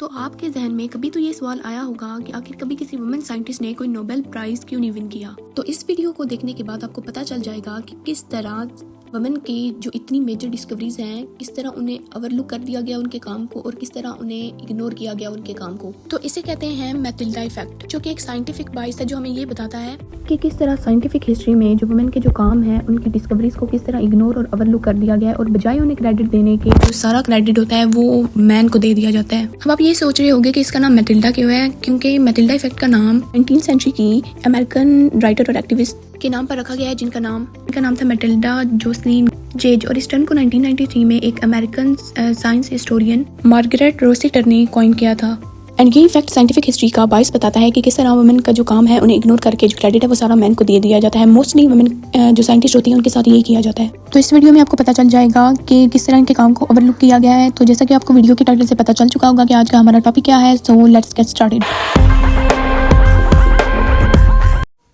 तो आपके जहन में कभी तो ये सवाल आया होगा कि आखिर कभी किसी वुमेन साइंटिस्ट ने कोई नोबेल प्राइज क्यों नहीं विन किया। तो इस वीडियो को देखने के बाद आपको पता चल जाएगा कि किस तरह वुमेन की जो इतनी मेजर डिस्कवरीज हैं किस तरह उन्हें ओवरलुक कर दिया गया उनके काम को और किस तरह उन्हें इग्नोर किया गया उनके काम को। तो इसे कहते हैं मैटिल्डा इफेक्ट, जो कि एक साइंटिफिक बाइस है जो हमें ये बताता है कि किस तरह साइंटिफिक हिस्ट्री में जो वुमेन के जो काम है उनकी डिस्कवरीज को किस तरह इग्नोर और ओवरलुक कर दिया गया है और बजाय उन्हें क्रेडिट देने के जो सारा क्रेडिट होता है वो मैन को दे दिया जाता है। अब आप ये सोच रहे होंगे कि इसका नाम मैटिल्डा क्यों है, क्योंकि मैटिल्डा इफेक्ट का नाम 19th सेंचुरी की अमेरिकन राइटर और एक्टिविस्ट के नाम पर रखा गया है जिनका नाम था मैटिल्डा जोसलीन जेज, और इस टर्म को 1993 में एक अमेरिकन साइंस हिस्टोरियन मार्गरेट रोसेटर ने कॉइन किया था। एंड ये इफेक्ट साइंटिफिक हिस्ट्री का बाइस बताता है कि किस तरह वुमेन का जो काम है उन्हें इग्नोर करके जो क्रेडिट है वो सारा मैन को दे दिया जाता है। मोस्टली वुमेन जो साइंटिस्ट होती हैं उनके साथ यही किया जाता है। तो इस वीडियो में आपको पता चल जाएगा कि किस तरह इनके काम को ओवरलुक किया गया है। तो जैसा कि आपको वीडियो के टाइटल से पता चल चुका होगा कि आज का हमारा टॉपिक क्या है, सो लेट्स गेट स्टार्टेड।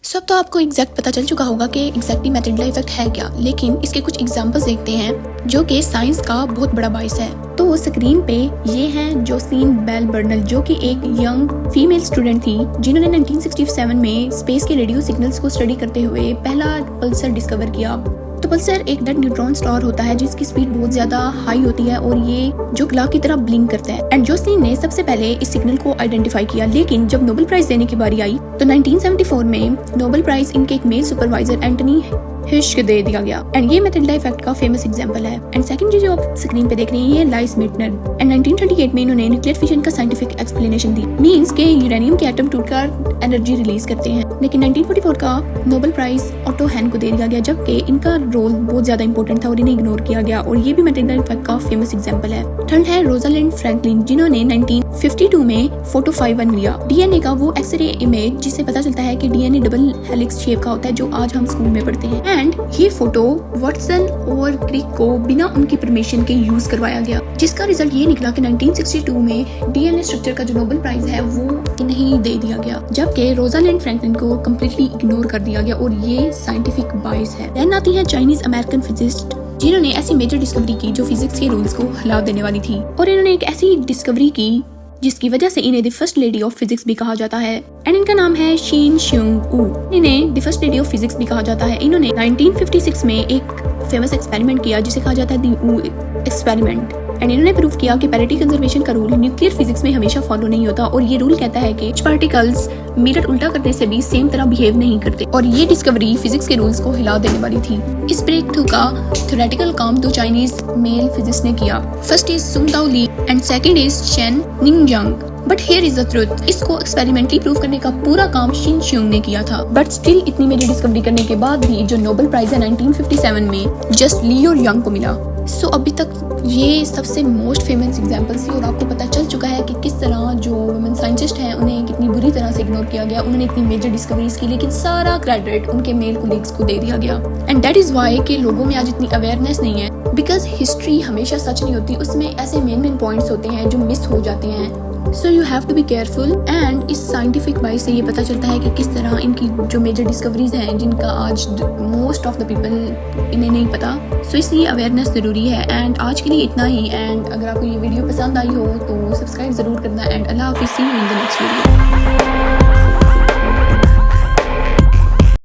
सब तो आपको एग्जैक्ट पता चल चुका होगा कि एग्जैक्टली मैटिल्डा इफेक्ट है क्या, लेकिन इसके कुछ एग्जांपल्स देखते हैं जो कि साइंस का बहुत बड़ा बाइस है। तो स्क्रीन पे ये हैं जोसलीन बेल बर्नल, जो कि एक यंग फीमेल स्टूडेंट थी जिन्होंने 1967 में स्पेस के रेडियो सिग्नल्स को स्टडी करते हुए पहला पल्सर डिस्कवर किया। तो पल्सर एक डेड न्यूट्रॉन स्टार होता है जिसकी स्पीड बहुत ज्यादा हाई होती है और ये जो ग्लास की तरह ब्लिंक करता है। एंड जोसलीन ने सबसे पहले इस सिग्नल को आइडेंटिफाई किया, लेकिन जब नोबेल प्राइज देने की बारी आई तो 1974 में नोबेल प्राइज इनके एक मेल सुपरवाइजर एंटनी हिश को दे दिया गया। एंड ये मैटिल्डा इफेक्ट का फेमस एग्जांपल है। एंड सेकंड जो आप स्क्रीन पे देख रहे हैं ये लाइस मेटनर, एंड 1938 में इन्होंने न्यूक्लियर फिशन का साइंटिफिक एक्सप्लेनेशन दी। मींस के यूरेनियम के एटम टूटकर एनर्जी रिलीज करते हैं। लेकिन 1944 का नोबेल प्राइज ऑटो हैन को दे दिया गया, जबकि इनका रोल बहुत ज्यादा इंपॉर्टेंट था और इन्हें इग्नोर किया गया, और ये भी मैटिल्डा इफेक्ट का फेमस एग्जांपल है। थर्ड है रोजालिंड फ्रैंकलिन, जिन्होंने 1952 में फोटो 51 लिया, डीएनए का वो एक्सरे इमेज जिससे पता चलता है कि डीएनए डबल हेलिक्स शेप का होता है जो आज हम स्कूल में पढ़ते हैं। एंड ये फोटो वाटसन और क्रिक को बिना उनकी परमिशन के यूज करवाया गया, जिसका रिजल्ट ये निकला कि 1962 में डीएनए स्ट्रक्चर का जो नोबेल प्राइज है वो इन्हें दे दिया गया, जबकि रोजालिंड फ्रैंकलिन को कम्प्लीटली इग्नोर कर दिया गया, और ये साइंटिफिक बाइस है। देन आती है चाइनीज अमेरिकन फिजिस्ट, जिन्होंने ऐसी मेजर डिस्कवरी की जो फिजिक्स के रूल्स को हिला देने वाली थी, और इन्होंने एक ऐसी डिस्कवरी की जिसकी वजह से इन्हें the first lady of physics भी कहा जाता है। एंड इनका नाम है शीन श्यूंग वू। इन्हें the first lady of physics भी कहा जाता है। इन्होंने 1956 में एक फेमस एक्सपेरिमेंट किया जिसे कहा जाता है द वू एक्सपेरिमेंट। एंड इन्होंने प्रूव किया कि पैरिटी कंजर्वेशन का रूल न्यूक्लियर फिजिक्स में हमेशा फॉलो नहीं होता, और ये रूल कहता है कि पार्टिकल्स मिरर उल्टा करने से भी सेम तरह बिहेव नहीं करते, और ये डिस्कवरी फिजिक्स के रूल्स को हिला देने वाली थी। इस ब्रेक थ्रू का थ्योरेटिकल काम दो चाइनीज मेल फिजिक्स ने किया। First is Tsung Dao Lee and second is Chen Ning Yang. But here is the truth, इसको एक्सपेरिमेंटली प्रूव करने का पूरा काम शिन श्यूंग ने किया था। बट स्टिल इतनी मेरी डिस्कवरी करने के बाद भी जो नोबेल प्राइज है 1957 में जस्ट ली और यंग को मिला। सो अभी तक ये सबसे मोस्ट फेमस एग्जांपल्स थी, और आपको पता चल चुका है कि किस तरह जो वुमेन साइंटिस्ट हैं उन्हें कितनी बुरी तरह से इग्नोर किया गया। उन्होंने इतनी मेजर डिस्कवरीज की, लेकिन सारा क्रेडिट उनके मेल कोलीग्स को दे दिया गया। एंड दैट इज वाई कि लोगों में आज इतनी अवेयरनेस नहीं है, बिकॉज हिस्ट्री हमेशा सच नहीं होती, उसमें ऐसे मेन पॉइंट्स होते हैं जो मिस हो जाते हैं। So you have to be careful. And इस साइंटिफिक बाइस से ये पता चलता है कि किस तरह इनकी जो मेजर डिस्कवरीज हैं जिनका आज मोस्ट ऑफ द पीपल इन्हें नहीं पता, सो इसलिए अवेयरनेस ज़रूरी है। एंड आज के लिए इतना ही। एंड अगर आपको ये वीडियो पसंद आई हो तो सब्सक्राइब ज़रूर करना। एंड अल्लाह हाफिज़, see you in the next video.